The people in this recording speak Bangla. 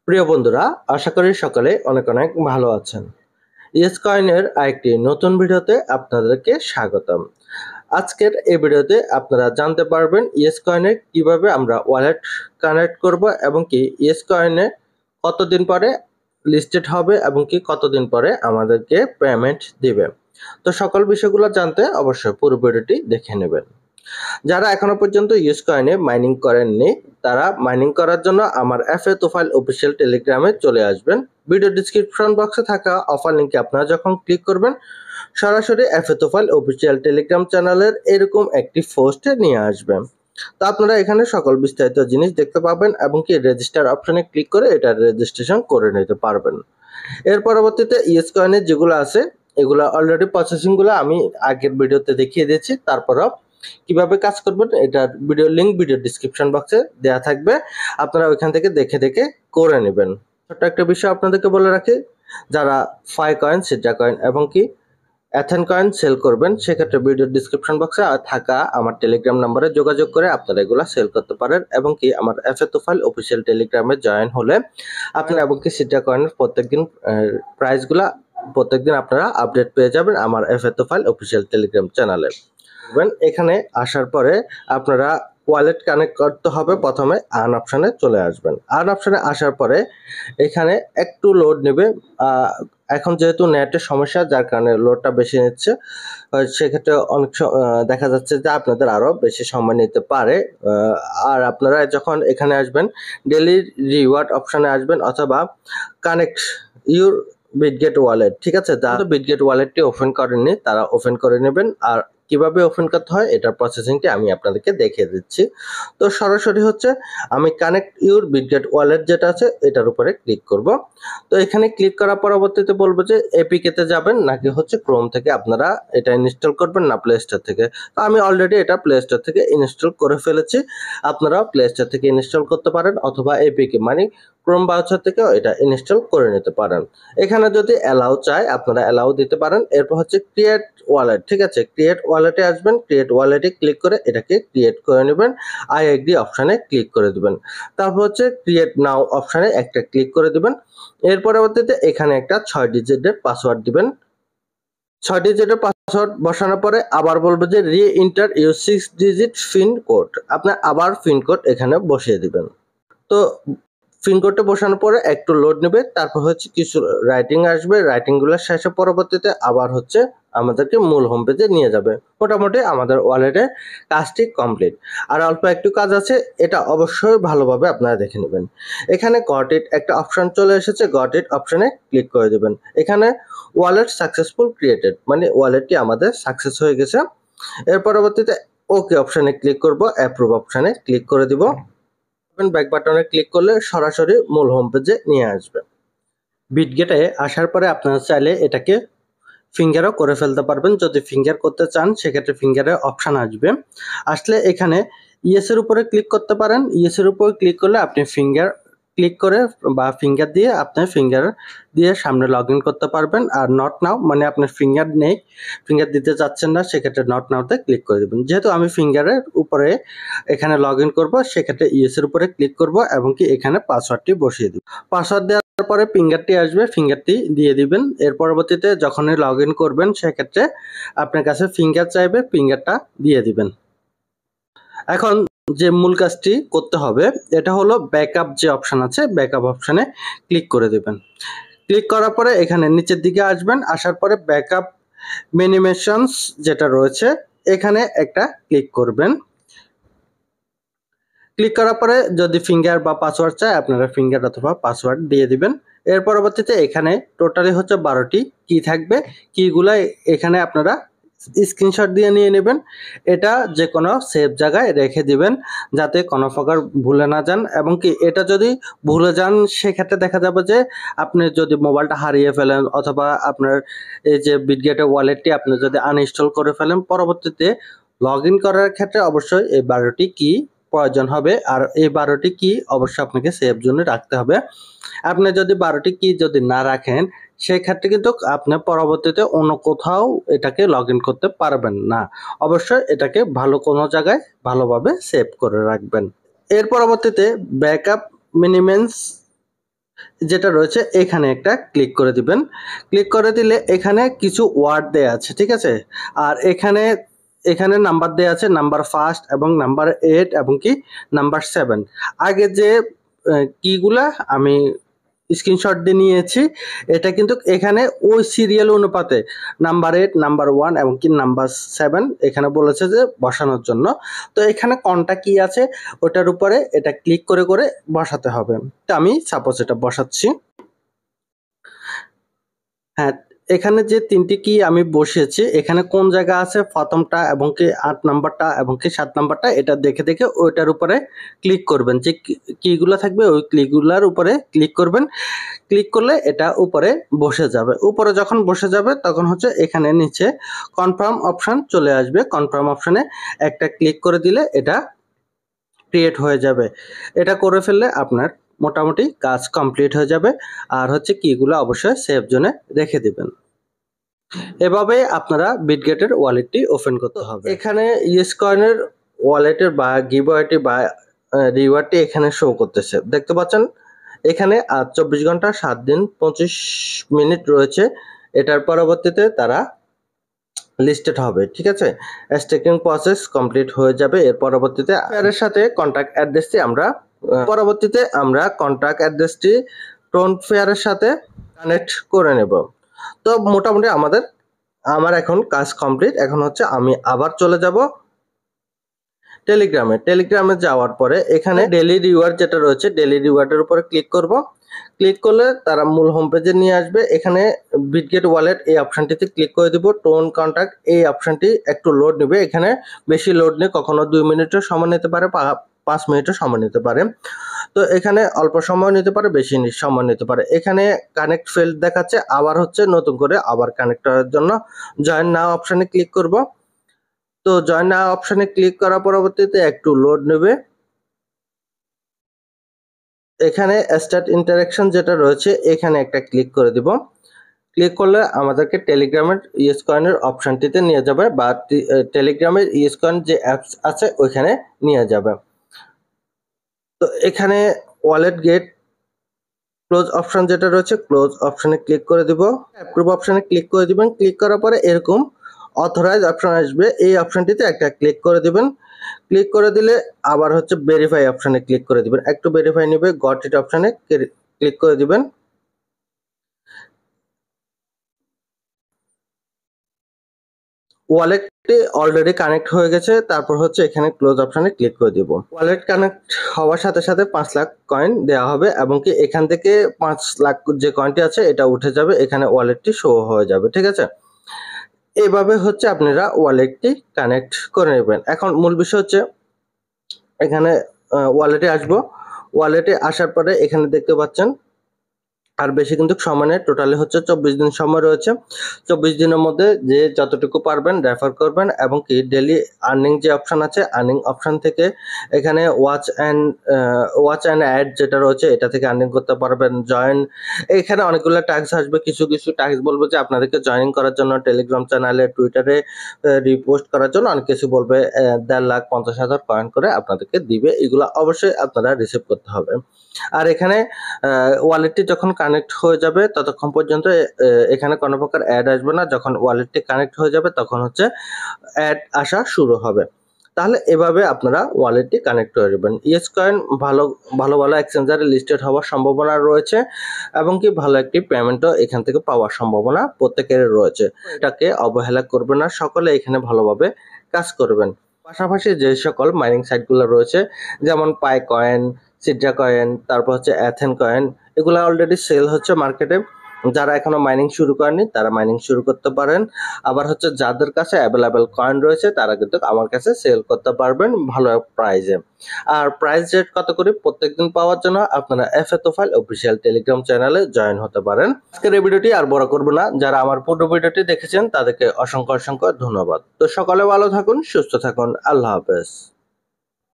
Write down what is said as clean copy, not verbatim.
প্রিয় বন্ধুরা, আশা করি সকলে অনেক অনেক ভালো আছেন। ইয়েস কয়েনের আরেকটি নতুন ভিডিওতে আপনাদেরকে স্বাগতম। আজকের এই ভিডিওতে আপনারা জানতে পারবেন ইয়েস কয়েনে কিভাবে আমরা ওয়ালেট কানেক্ট করব এবং কি ইয়েস কয়েনে কতদিন পরে লিস্টেড হবে এবং কি কতদিন পরে আমাদেরকে পেমেন্ট দিবে। তো সকল বিষয়গুলো জানতে অবশ্যই পুরো ভিডিওটি দেখে নেবেন। যারা এখনো পর্যন্ত ইউজ কয়েনে মাইনিং করেননি তারা মাইনিং করার জন্য আমার এফএ তোফাইল অফিসিয়াল টেলিগ্রামে চলে আসবেন। ভিডিও ডিসক্রিপশন বক্সে থাকা অফার লিঙ্কে আপনারা যখন ক্লিক করবেন সরাসরি এফএ তোফাইল অফিসিয়াল টেলিগ্রাম চ্যানেলের এরকম একটি পোস্টে নিয়ে আসবেন। তো আপনারা এখানে সকল বিস্তারিত জিনিস দেখতে পাবেন এবং কি রেজিস্টার অপশনে ক্লিক করে এটা রেজিস্ট্রেশন করে নিতে পারবেন। এর পরবর্তীতে ইয়েস কয়েনের যেগুলো আছে এগুলো অলরেডি প্রসেসিংগুলো আমি আগের ভিডিওতে দেখিয়ে দিয়েছি। তারপরও কিভাবে কাজ করবেন এটার ভিডিও লিঙ্ক ভিডিও ডিসক্রিপশন বক্সে দেওয়া থাকবে, আপনারা ওইখান থেকে দেখে দেখে করে নেবেন। ছোট্ট একটা বিষয় আপনাদেরকে বলে রাখি, যারা ফাই কয়েন, সিড্রা কয়েন এবং কি অ্যাথেন কয়েন সেল করবেন সেক্ষেত্রে ভিডিও ডিসক্রিপশন বক্সে থাকা আমার টেলিগ্রাম নাম্বারে যোগাযোগ করে আপনারা এগুলো সেল করতে পারেন এবং কি আমার এফএ তোফাইল অফিসিয়াল টেলিগ্রামে জয়েন হলে আপনারা এবং কি সিড্রা কয়েনের প্রত্যেকদিন প্রাইসগুলা প্রত্যেকদিন আপনারা আপডেট পেয়ে যাবেন আমার এফএ তোফাইল অফিসিয়াল টেলিগ্রাম চ্যানেলে। এখানে আসার পরে আপনারা ওয়ালেট কানেক্ট করতে হবে। প্রথমে আর্ন অপশানে চলে আসবেন। আর্ন অপশানে আসার পরে এখানে একটু লোড নেবে। এখন যেহেতু নেটের সমস্যা যার কারণে লোডটা বেশি নিচ্ছে, সেক্ষেত্রে অনেক দেখা যাচ্ছে যে আপনাদের আরও বেশি সময় নিতে পারে। আর আপনারা যখন এখানে আসবেন ডেইলি রিওয়ার্ড অপশানে আসবেন অথবা কানেক্ট ইউর বিটগেট ওয়ালেট, ঠিক আছে, যারা বিটগেট ওয়ালেটটি ওপেন করেননি তারা ওপেন করে নেবেন। আর কিভাবে ওপেন করতে হয় এটার প্রসেসিংটি আমি আপনাদেরকে দেখিয়ে দিচ্ছি। তো সরাসরি হচ্ছে আমি কানেক্ট ইউর বিটগেট ওয়ালেট যেটা আছে এটার উপরে ক্লিক করব। তো এখানে ক্লিক করার পরবর্তীতে বলবো যে এপিকেতে যাবেন নাকি হচ্ছে ক্রোম থেকে আপনারা এটা ইনস্টল করবেন না প্লে স্টোর থেকে। তো আমি অলরেডি এটা প্লে স্টোর থেকে ইনস্টল করে ফেলেছি, আপনারা প্লে স্টোর থেকে ইনস্টল করতে পারেন অথবা এপিকে মানে ক্রোম ব্রাউজার থেকেও এটা ইনস্টল করে নিতে পারেন। এখানে যদি অ্যালাউ চায় আপনারা অ্যালাউ দিতে পারেন। এরপর হচ্ছে ক্রিয়েট ওয়ালেট, ঠিক আছে, ক্রিয়েট ওয়ালেটে আসবেন। ক্রিয়েট ওয়ালেটে ক্লিক করে এটাকে ক্রিয়েট করে নেবেন। আই এগ্রি অপশানে ক্লিক করে দিবেন। তারপর হচ্ছে ক্রিয়েট নাও অপশানে একটা ক্লিক করে দিবেন। এর পরবর্তীতে এখানে একটা 6 ডিজিটের পাসওয়ার্ড দিবেন। 6 ডিজিটের পাসওয়ার্ড বসানোর পরে আবার বলবো যে রি enter your 6 digit pin code, আপনি আবার পিন কোড এখানে বসিয়ে দিবেন। তো পিন কোডটা বসানোর পরে একটু লোড নেবে, তারপর হচ্ছে কিছু রাইটিং আসবে, রাইটিংগুলোর শেষে পরবর্তীতে আবার হচ্ছে আমাদেরকে মূল হোম পেজে নিয়ে যাবে। মোটামুটি আমাদের ওয়ালেটের কাজটি কমপ্লিট। আর অল্প একটু কাজ আছে, এটা অবশ্যই ভালোভাবে আপনারা দেখে নেবেন। এখানে গট ইট একটা অপশান চলে এসেছে, গট ইট অপশানে ক্লিক করে দেবেন। এখানে ওয়ালেট সাকসেসফুল ক্রিয়েটেড মানে ওয়ালেটটি আমাদের সাকসেস হয়ে গেছে। এর পরবর্তীতে ওকে অপশানে ক্লিক করব, অ্যাপ্রুভ অপশানে ক্লিক করে দিব। ব্যাক বাটনে ক্লিক করলে সরাসরি মূল হোম পেজে নিয়ে আসবে। বিটগেটে আসার পরে আপনারা চাইলে এটাকে ফিঙ্গারও করে ফেলতে পারবেন। যদি ফিঙ্গার করতে চান সেক্ষেত্রে ফিঙ্গারের অপশান আসবে। আসলে এখানে ইয়েসের উপরে ক্লিক করতে পারেন। ইয়েসের উপরে ক্লিক করলে আপনি ফিঙ্গার ক্লিক করে বা ফিঙ্গার দিয়ে আপনি ফিঙ্গার দিয়ে সামনে লগ ইন করতে পারবেন। আর নট নাও মানে আপনার ফিঙ্গার নেই, ফিঙ্গার দিতে চাচ্ছেন না, সেক্ষেত্রে নট নাওতে ক্লিক করে দেবেন। যেহেতু আমি ফিঙ্গারের উপরে এখানে লগ ইন করবো সেক্ষেত্রে ইয়েসের উপরে ক্লিক করব এবং কি এখানে পাসওয়ার্ডটি বসিয়ে দিব। পাসওয়ার্ড দেওয়ার পরে ফিঙ্গারটি আসবে, ফিঙ্গারটি দিয়ে দিবেন। এর পরবর্তীতে যখনই লগ ইন করবেন সেক্ষেত্রে আপনার কাছে ফিঙ্গার চাইবে, ফিঙ্গারটা দিয়ে দিবেন। এখন যে মূল কাজটি করতে হবে এটা হলো ব্যাকআপ যে অপশান আছে ব্যাকআপ অপশানে ক্লিক করে দেবেন। ক্লিক করার পরে এখানে নিচের দিকে আসবেন, আসার পরে ব্যাকআপ মিনিমেশনস যেটা রয়েছে এখানে একটা ক্লিক করবেন। ক্লিক করার পরে যদি ফিঙ্গার বা পাসওয়ার্ড চায় আপনারা ফিঙ্গার অথবা পাসওয়ার্ড দিয়ে দিবেন। এর পরবর্তীতে এখানে টোটালি হচ্ছে 12টি কি থাকবে, কিগুলা এখানে আপনারা স্ক্রিনশট দিয়ে নিয়ে নেবেন। এটা যে কোনো সেফ জায়গায় রেখে দিবেন যাতে কোনো প্রকার ভুলে না যান। এবং কি এটা যদি ভুলে যান সেক্ষেত্রে দেখা যাবে যে আপনি যদি মোবাইলটা হারিয়ে ফেলেন অথবা আপনার এই যে বিটগেটের ওয়ালেটটি আপনি যদি আনইনস্টল করে ফেলেন, পরবর্তীতে লগ ইন করার ক্ষেত্রে অবশ্যই এই 12টি কি প্রয়োজন হবে। আর এই 12টি কি অবশ্যই আপনাকে সেভ জোনে রাখতে হবে। আপনি যদি 12টি কি যদি না রাখেন সেই ক্ষেত্রে কিন্তু আপনি পরবর্তীতে অন্য কোথাও এটাকে লগ ইন করতে পারবেন না। অবশ্যই এটাকে ভালো কোনো জায়গায় ভালোভাবে সেভ করে রাখবেন। এর পরবর্তীতে ব্যাকআপ মিনিমেন্স যেটা রয়েছে এখানে একটা ক্লিক করে দিবেন। ক্লিক করে দিলে এখানে কিছু ওয়ার্ড দেয়া আছে, ঠিক আছে? আর এখানে নাম্বার দেয়া আছে, নাম্বার 1 এবং নাম্বার 8 এবং কি নাম্বার 7। আগে যে কিগুলা আমি স্ক্রিনশট দিয়ে নিয়েছি, এটা কিন্তু এখানে ওই সিরিয়াল অনুপাতে নাম্বার 8, নাম্বার 1 এবং কি নাম্বার 7 এখানে বলেছে যে বসানোর জন্য। তো এখানে কোনটা কি আছে ওটার উপরে এটা ক্লিক করে করে বসাতে হবে। তো আমি সাপোজ এটা বসাচ্ছি। হ্যাঁ, এখানে যে ৩টি কি আমি বসিয়েছি, এখানে কোন জায়গা আছে প্রথমটা এবং কি ৮ নাম্বারটা এবং কি ৭ নাম্বারটা এটা দেখে দেখে ওইটার উপরে ক্লিক করবেন। যে কিগুলা থাকবে ওই কিগুলার উপরে ক্লিক করবেন। ক্লিক করলে এটা উপরে বসে যাবে। উপরে যখন বসে যাবে তখন হচ্ছে এখানে নিচে কনফার্ম অপশন চলে আসবে। কনফার্ম অপশনে একটা ক্লিক করে দিলে এটা ক্রিয়েট হয়ে যাবে। এটা করে ফেললে আপনার মোটামুটি কাজ কমপ্লিট হয়ে যাবে। আর হচ্ছে কিগুলো অবশ্যই সেভ জোনে রেখে দিবেন। এভাবে আপনারা বিটগেটের ওয়ালেটটি ওপেন করতে হবে। এখানে ইয়েস কয়েনের ওয়ালেটের বা গিভওয়েটি বা রিওয়ার্ডটি এখানে শো করতেছে, দেখতে পাচ্ছেন। এখানে আজ 24 ঘন্টা 7 দিন 25 মিনিট রয়েছে। এটার পরবর্তীতে তারা লিস্টেড হবে, ঠিক আছে? স্টেকিং প্রসেস কমপ্লিট হয়ে যাবে। এর পরবর্তীতে এর সাথে কন্ট্যাক্ট অ্যাড্রেসটি আমরা কন্ট্যাক্ট অ্যাড্রেসটি টোন ফেয়ারের সাথে কানেক্ট করে নেব। তো মোটামুটি আমার এখন কাজ কমপ্লিট। এখন হচ্ছে আমি আবার চলে যাব টেলিগ্রামে যাওয়ার পরে এখানে ডেইলি রিওয়ার্ড যেটা রয়েছে, ডেইলি রিওয়ার্ডের উপরে ক্লিক করব। ক্লিক করলে তারা মূল হোম পেজে নিয়ে আসবে। এখানে বিটগেট ওয়ালেট এই অপশনটিতে ক্লিক করে দিব। টোন কন্ট্যাক্ট এই অপশনটি একটু লোড নেবে। এখানে বেশি লোড নেই, কখনো 2 মিনিটও সময় নিতে পারে, 5 মিনিটও সময় নিতে পারে। তো এখানে অল্প সময় নিতে পারে, বেশি সময় নিতে পারে। এখানে কানেক্ট ফেল্ড দেখাচ্ছে, আবার হচ্ছে নতুন করে আবার কানেক্ট করার জন্য জয়েন নাও অপশনে ক্লিক করব। তো জয়েন নাও অপশনে ক্লিক করার পরবর্তীতে একটু লোড নেবে। এখানে স্টার্ট ইন্টারেকশন যেটা রয়েছে এখানে একটা ক্লিক করে দিব। ক্লিক করলে আমাদেরকে টেলিগ্রামের ইয়েস কয়েনের অপশনটিতে নিয়ে যাবে, বা টেলিগ্রামের ইয়েস কয়েন যে অ্যাপস আছে ওইখানে নিয়ে যাবে। তো এখানে ওয়ালেট গেট ক্লোজ অপশন যেটা রয়েছে, ক্লোজ অপশনে ক্লিক করে দিব। অ্যাপ্রুভ অপশনে ক্লিক করে দিবেন। ক্লিক করার পরে এরকম অথরাইজ অপশন আসবে, এই অপশনটিতে একটা ক্লিক করে দিবেন। ক্লিক করে দিলে আবার হচ্ছে ভেরিফাই অপশনে ক্লিক করে দিবেন। একটু ভেরিফাই নেবে, গট ইট অপশনে ক্লিক করে দিবেন। ওয়ালেটটি অলরেডি কানেক্ট হয়ে গেছে। তারপর হচ্ছে এখানে ক্লোজ অপশনে ক্লিক করে দিব। ওয়ালেট কানেক্ট হওয়ার সাথে সাথে 5 লাখ কয়েন দেওয়া হবে এবং কি এখান থেকে 5 লাখ যে কয়েনটি আছে এটা উঠে যাবে, এখানে ওয়ালেটটি শো হয়ে যাবে, ঠিক আছে? এইভাবে হচ্ছে আপনারা ওয়ালেটটি কানেক্ট করে নেবেন। এখন মূল বিষয় হচ্ছে এখানে ওয়ালেটে আসবো। ওয়ালেটে আসার পরে এখানে দেখতে পাচ্ছেন আর বেশি কিন্তু সময় নেই, টোটালি হচ্ছে 24 দিন সময় রয়েছে। 24 দিনের মধ্যে যে যতটুকু পারবেন রেফার করবেন এবং কি ডেইলি আর্নিং যে অপশন আছে, আর্নিং অপশন থেকে এখানে ওয়াচ অ্যান্ড অ্যাড যেটা রয়েছে এটা থেকে আর্নিং করতে পারবেন। জয়েন, এখানে অনেকগুলো ট্যাক্স আসবে। কিছু কিছু ট্যাক্স বলবো যে আপনাদেরকে জয়েনিং করার জন্য, টেলিগ্রাম চ্যানেলে, টুইটারে রিপোস্ট করার জন্য, অনেক কিছু বলবে। 1,50,000 কয়েন করে আপনাদেরকে দিবে। এগুলো অবশ্যই আপনারা রিসিভ করতে হবে। আর এখানে ওয়ালেটটি যখন কানেক্ট হয়ে যাবে ততক্ষণ পর্যন্ত এখানে কোনো প্রকার অ্যাড আসবে না। যখন ওয়ালেটটি কানেক্ট হয়ে যাবে তখন হচ্ছে অ্যাড আসা শুরু হবে। তাহলে এভাবে আপনারা ওয়ালেটটি কানেক্ট করে দেবেন। ইয়েস কয়েন ভালো এক্সচেঞ্জারে লিস্টেড হওয়ার সম্ভাবনা রয়েছে এবং কি ভালো একটি পেমেন্টও এখান থেকে পাওয়ার সম্ভাবনা প্রত্যেকের রয়েছে। এটাকে অবহেলা করবেন না, সকলে এখানে ভালোভাবে কাজ করবেন। পাশাপাশি যে সকল মাইনিং সাইটগুলো রয়েছে যেমন পাই কয়েন, সিড্রা কয়েন, তারপর হচ্ছে অ্যাথেন কয়েন, এগুলো অলরেডি সেল হচ্ছে মার্কেটে। যারা এখনো মাইনিং শুরু করেনি তারা মাইনিং শুরু করতে পারেন। আবার হচ্ছে যাদের কাছে অ্যাভেলেবেল কয়েন রয়েছে তারা কিন্তু আমার কাছে সেল করতে পারবেন ভালো প্রাইজে। আর প্রাইস রেট কত করে প্রত্যেকদিন পাওয়ার জন্য আপনারা এফএ তোফাইল অফিসিয়াল টেলিগ্রাম চ্যানেলে জয়েন হতে পারেন। আজকের এই ভিডিওটি আর বড় করব না, যারা আমার পুরো ভিডিওটি দেখেছেন তাদেরকে অসংখ্য ধন্যবাদ। তো সকালে ভালো থাকুন, সুস্থ থাকুন, আল্লাহ হাফেজ।